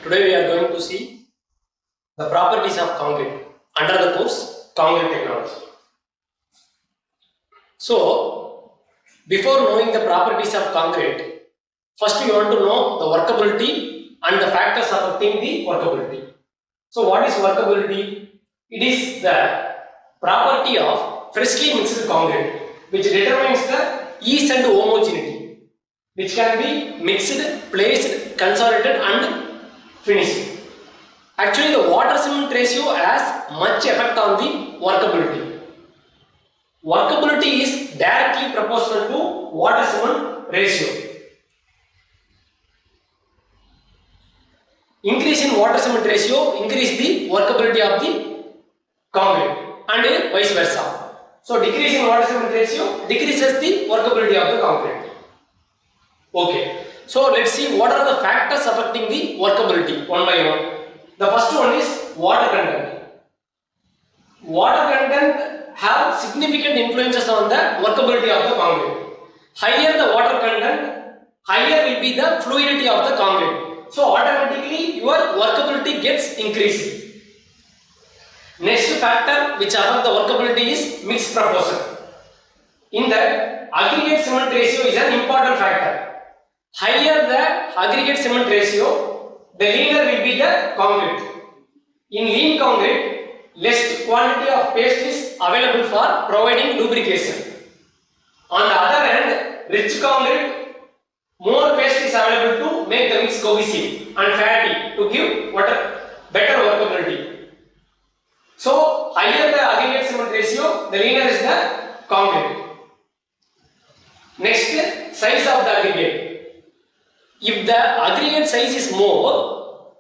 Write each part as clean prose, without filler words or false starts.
Today we are going to see the properties of concrete under the course Concrete Technology. So, before knowing the properties of concrete, first we want to know the workability and the factors affecting the workability. So, what is workability? It is the property of freshly mixed concrete which determines the ease and homogeneity, which can be mixed, placed, consolidated and finished. Actually, the water cement ratio has much effect on the workability. Workability is directly proportional to water cement ratio. Increase in water cement ratio increase the workability of the concrete and vice versa. So decrease in water cement ratio decreases the workability of the concrete. Okay. So let's see what are the factors affecting the workability one by one. The first one is water content. Water content have significant influences on the workability of the concrete. Higher the water content, higher will be the fluidity of the concrete. So automatically your workability gets increased. Next factor which affects the workability is mixed proportion. In that, aggregate cement ratio is an important factor. Higher the aggregate cement ratio, the leaner will be the concrete. In lean concrete, less quantity of paste is available for providing lubrication. On the other hand, rich concrete, more paste is available to make the mix cohesive and fatty to give better workability. So, higher the aggregate cement ratio, the leaner is the concrete. Next, size of the aggregate. If the aggregate size is more,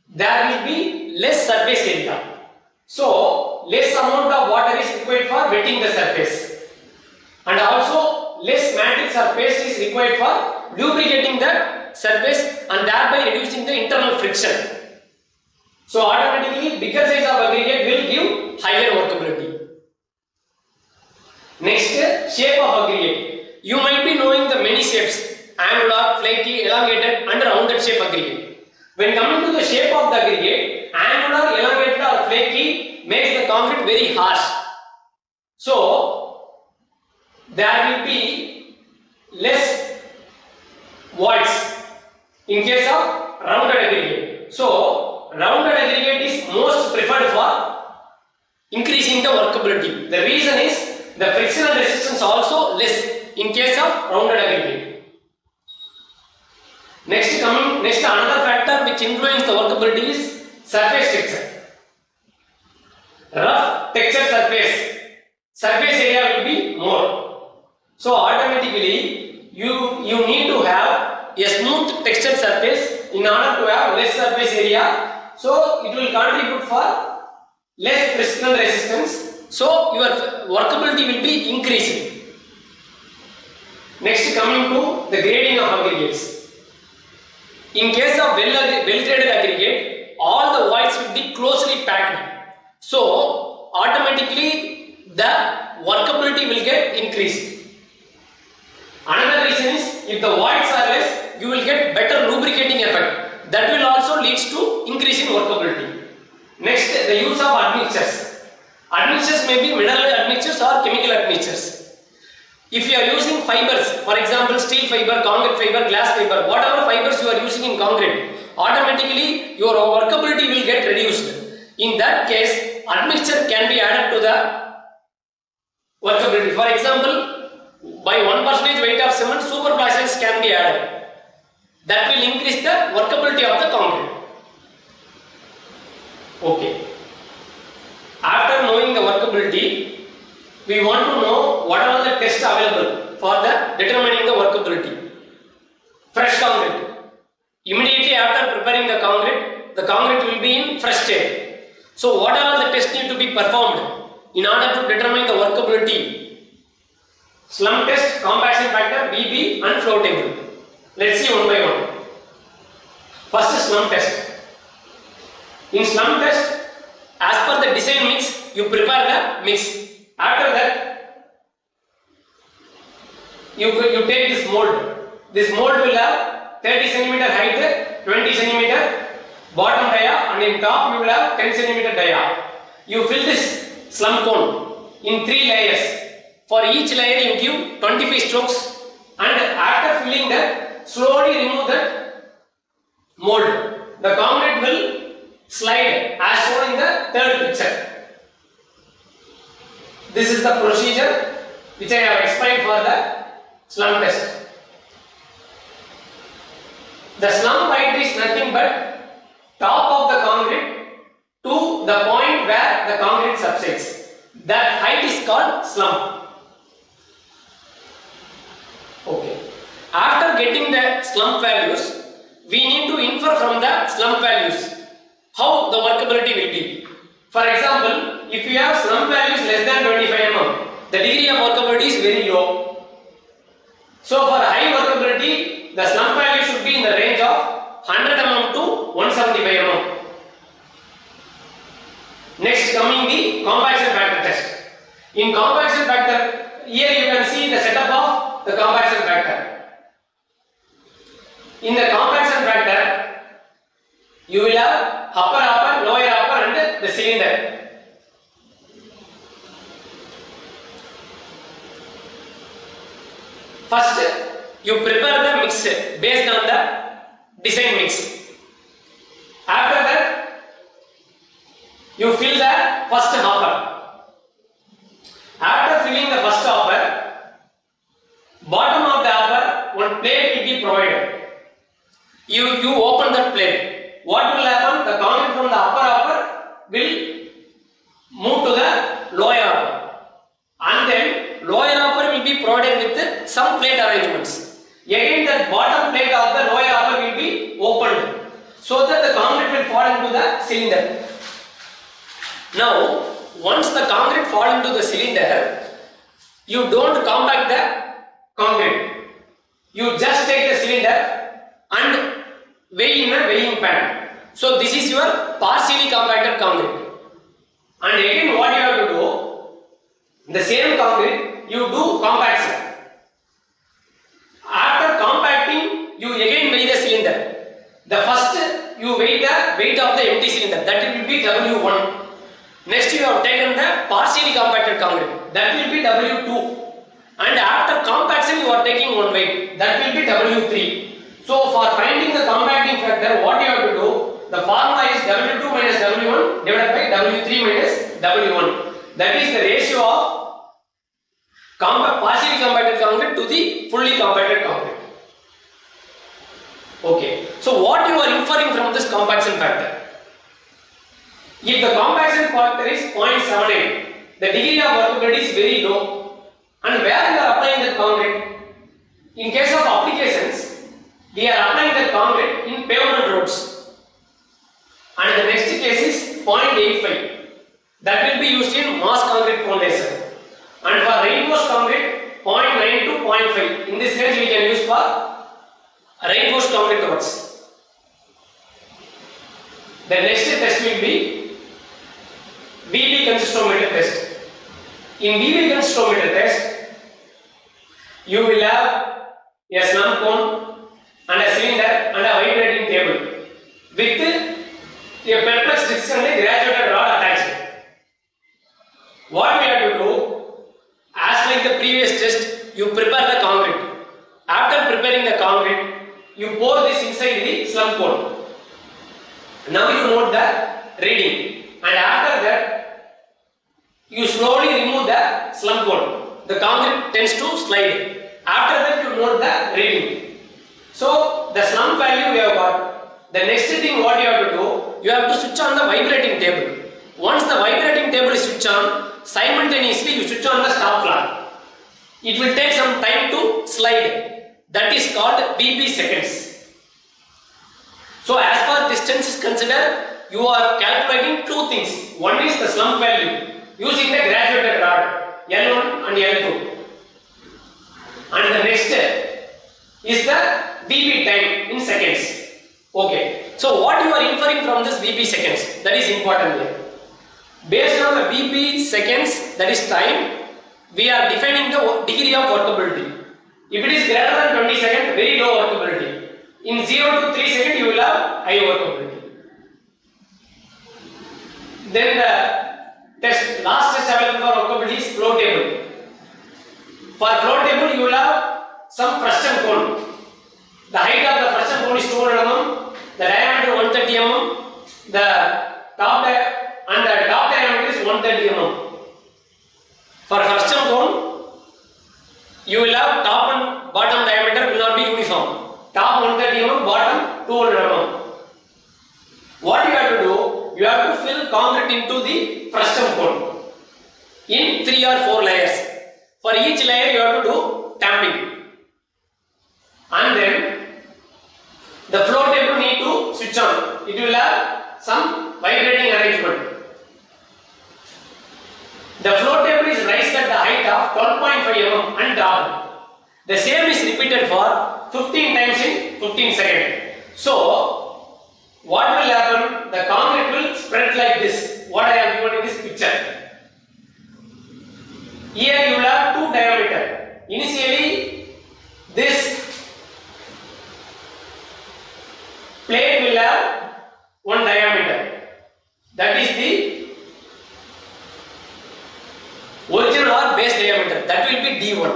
there will be less surface area. So, less amount of water is required for wetting the surface. And also, less matrix or paste is required for lubricating the surface and thereby reducing the internal friction. So, automatically, bigger size of aggregate will give higher workability. Next, shape of aggregate. You might be knowing the many shapes. Angular, flaky, elongated and rounded shape aggregate. When coming to the shape of the aggregate, angular, elongated or flaky makes the concrete very harsh. So, there will be less voids in case of rounded aggregate. So, rounded aggregate is most preferred for increasing the workability. The reason is the frictional resistance also less in case of rounded aggregate. Next another factor which influences the workability is surface texture. Rough texture surface area will be more. So automatically you need to have a smooth textured surface in order to have less surface area. So it will contribute for less frictional resistance. So your workability will be increasing. Next, coming to the grading of aggregates. In case of well-graded aggregate, all the voids will be closely packed. So, automatically the workability will get increased. Another reason is, if the voids are less, you will get better lubricating effect. That will also lead to increase in workability. Next, the use of admixtures. Admixtures may be mineral admixtures or chemical admixtures. If you are using fibers, for example steel fiber, concrete fiber, glass fiber, whatever fibers you are using in concrete, automatically your workability will get reduced. In that case, admixture can be added to the workability. For example, by 1% weight of cement, superplasters can be added. That will increase the workability of the concrete. Okay. After knowing the workability, we want to know what are the tests available for the determining the workability. Fresh concrete. Immediately after preparing the concrete will be in fresh state. So what are the tests need to be performed in order to determine the workability? Slum test, compaction factor, BB and flow table. Let's see one by one. First, slum test. In slum test, as per the design mix, you prepare the mix. After that, you take this mold. This mold will have 30 cm height, 20 cm bottom dia, and in top you will have 10 centimeter dia. You fill this slum cone in 3 layers. For each layer you give 25 strokes, and after filling that, slowly remove that mold. The concrete will slide as shown in the third picture. This is the procedure which I have explained for the slum test. The slum height is nothing but top of the concrete to the point where the concrete subsides. That height is called slum. Okay. After getting the slump values, we need to infer from the slump values how the workability will be. For example, if you have slump values less than 25 mm, the degree of workability is very low. So for high workability, the slump value should be in the range of 100 mm to 175 mm. Next, coming the compaction factor test. In compaction factor, here you can see the setup of the compaction factor. In the compaction factor, you will have upper, lower and the cylinder. First, you prepare the mix based on the design mix. After that, you fill the first hopper. After filling the first hopper, bottom of the hopper, one plate will be provided. You open that plate. What will happen? The concrete from the upper hopper will move to the lower hopper, and then lower hopper will be provided with some plate arrangements. Again, the bottom plate of the lower hopper will be opened so that the concrete will fall into the cylinder. Now, once the concrete fall into the cylinder, you don't compact the concrete. You just take the cylinder and weigh in a weighing pan. So this is your partially compacted concrete. And again, what you have to do, the same concrete, you do compaction. After compacting, you again weigh the cylinder. The first, you weigh the weight of the empty cylinder, that will be W1. Next, you have taken the partially compacted concrete, that will be W2. And after compaction, you are taking one weight, that will be W3. So for finding the compacting factor, what you have to do, the formula is W2 minus W1 divided by W3 minus W1. That is the ratio of partially compacted concrete to the fully compacted concrete. Okay. So what you are inferring from this compaction factor? If the compaction factor is 0.78, the degree of workability is very low. And where you are applying the concrete? In case of applications, we are applying the concrete in pavement roads. And the next case is 0.85. That will be used in mass concrete foundation. And for reinforced concrete, 0.9 to 0.5. In this range we can use for reinforced concrete roads. The next test will be VB consistometer test. In VB consistometer test, you will have a slum cone and a cylinder and a vibrating table with a perplex disc and a graduated rod attached. What we have to do, as like the previous test, you prepare the concrete. After preparing the concrete, you pour this inside the slum cone. Now you note the reading, and after that, you slowly remove the slum cone. The concrete tends to slide. After that, you note the reading. So the slump value we have got. The next thing what you have to do, you have to switch on the vibrating table. Once the vibrating table is switched on, simultaneously you switch on the stop clock. It will take some time to slide. That is called BP seconds. So as far distance is considered, you are calculating two things. One is the slump value using the graduated rod L1 and L2. And the next is the BP time in seconds. Okay. So what you are inferring from this BP seconds, that is important here. Based on the BP seconds, that is time, we are defining the degree of workability. If it is greater than 20 seconds, very low workability. In 0 to 3 seconds, you will have high workability. Then the last test available for workability is flow table. For flow table, you will have some frustum cone. The height of the frustum cone is 200 mm, the diameter 130 mm, the top diameter is 130 mm. For frustum cone, you will have top and bottom diameter will not be uniform. Top 130 mm, bottom 200 mm. What you have to do? You have to fill concrete into the frustum cone in 3 or 4 layers. For each layer, you have to do tamping, and then the flow table need to switch on. It will have some vibrating arrangement. The flow table is raised at the height of 12.5 mm and dropped. The same is repeated for 15 times in 15 seconds. So, what will happen? The concrete will spread like this. What I have given in this picture. Here you will have 2 diameter. Initially, this plate will have 1 diameter. That is the original or base diameter. That will be D1.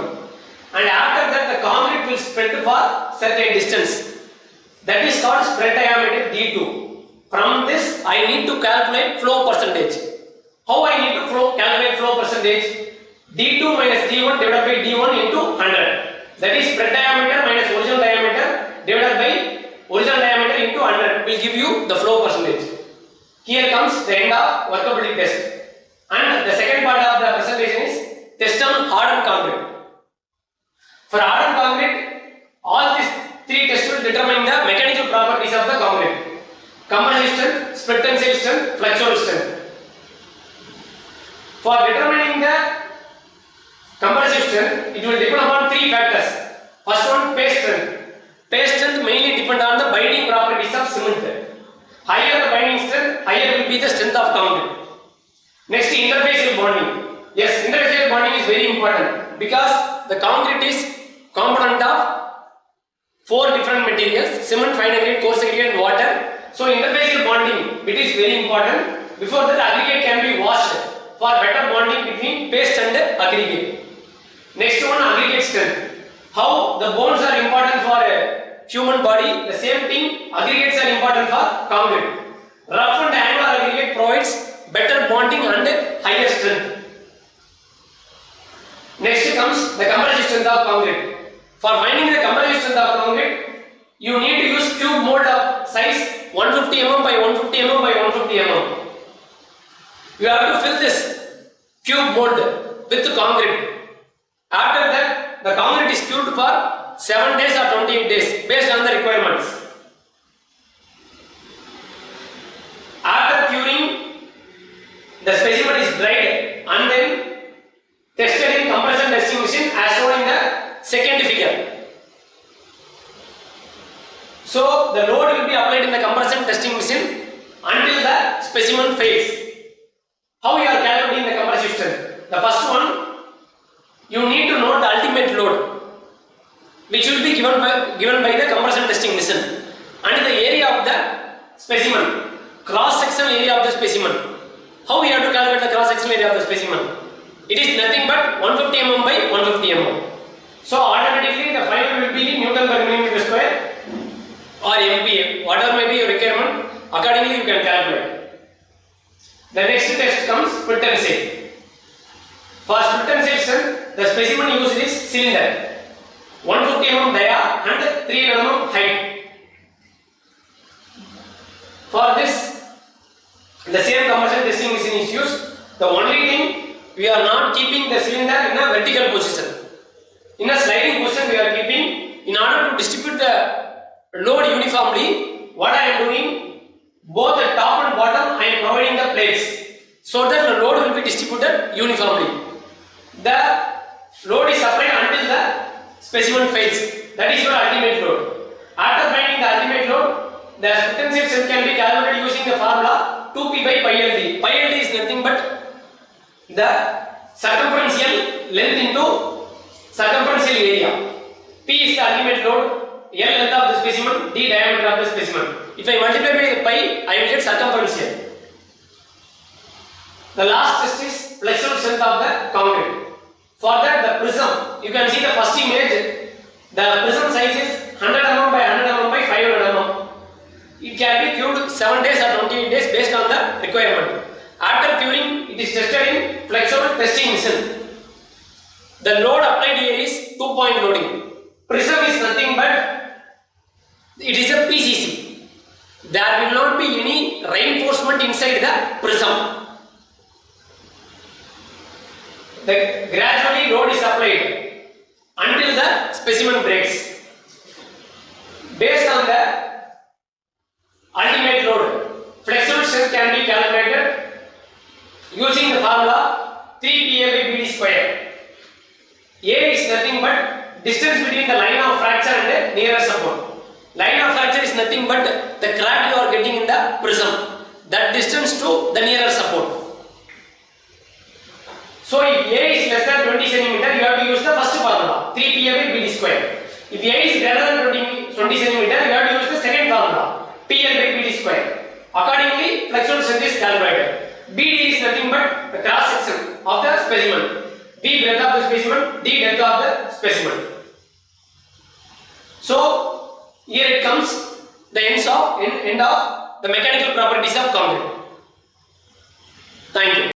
And after that, the concrete will spread for certain distance. That is called spread diameter D2. From this, I need to calculate flow percentage. How I need to calculate flow percentage? D2 minus D1 divided by D1 into 100. That is spread diameter minus original diameter divided by original diameter into 100 will give you the flow percentage. Here comes the end of workability test. And the second part of the presentation is test on hardened concrete. For hardened concrete, all these 3 tests will determine the mechanical properties of the concrete. Compressive strength, spread tensile strength, flexural strength. For determining the compressive strength, it will depend upon 3 factors. First one, paste strength. Paste strength mainly depend on the binding properties of cement. Higher the binding strength, higher will be the strength of concrete. Next, interfacial bonding. Yes, interfacial bonding is very important because the concrete is component of 4 different materials: cement, fine aggregate, coarse aggregate, and water. So, interfacial bonding, it is very important. Before that, aggregate can be washed for better bonding between paste and aggregate. Next one, aggregate strength. How the bones are important for a human body, the same thing aggregates are important for concrete. Rough and angular aggregate provides better bonding and higher strength. Next comes the compressive strength of concrete. For finding the compressive strength of concrete, you need to use cube mold of size 150 mm by 150 mm by 150 mm. You have to fill this cube mold with concrete. After that, the concrete is cubed for 7 days or 28 days based on the requirements. After curing, the specimen is dried and then tested in compression testing machine as shown in the second figure. So, the load will be applied in the compression testing machine until the specimen fails. How you are calculating the compressive strength? The first one, you need to note the ultimate load which will be given by the compression testing machine and the area of the specimen, cross sectional area of the specimen. How we have to calculate the cross sectional area of the specimen? It is nothing but 150 mm by 150 mm. So automatically the final will be Newton per millimeter square or MPa, whatever may be your requirement, accordingly you can calculate. The next test comes split tensile. For split tensile strength, the specimen used is cylinder, 150 mm dia and 300 mm height. For this, the same compression testing machine is used. The only thing, we are not keeping the cylinder in a vertical position. In a sliding position we are keeping in order to distribute the load uniformly. What I am doing, both the top and bottom I am providing the plates so that the load will be distributed uniformly. The load is supplied until the specimen fails. That is your ultimate load. After finding the ultimate load, the split tensile strength can be calculated using the formula 2p by pi LD. Pi LD is nothing but the circumferential length into circumferential area. P is the ultimate load, L length of the specimen, D diameter of the specimen. If I multiply by pi, I will get circumferential. The last test is flexural strength of the concrete. For that, the prism, you can see the first image, the prism size is 100 mm by 100 mm by 500 mm. It can be cured 7 days or 28 days based on the requirement. After curing, it is tested in flexural testing machine. The load applied here is 2-point loading. Prism is nothing but it is a PCC. There will not be any reinforcement inside the prism. Gradually load is applied until the specimen breaks. Based on the ultimate load, flexural strength can be calculated using the formula 3Pa by BD square. A is nothing but distance between the line of fracture and the nearer support. Line of fracture is nothing but the crack you are getting in the prism. That distance to the nearer support. So if A is less than 20 cm, you have to use the first formula 3Pa by BD square. If A is greater than 20 cm, you have to use the second formula PL by BD square. Accordingly, flexural strength is calculated. BD is nothing but the cross section of the specimen. B breadth of the specimen, D depth of the specimen. So here it comes the end of the mechanical properties of concrete. Thank you.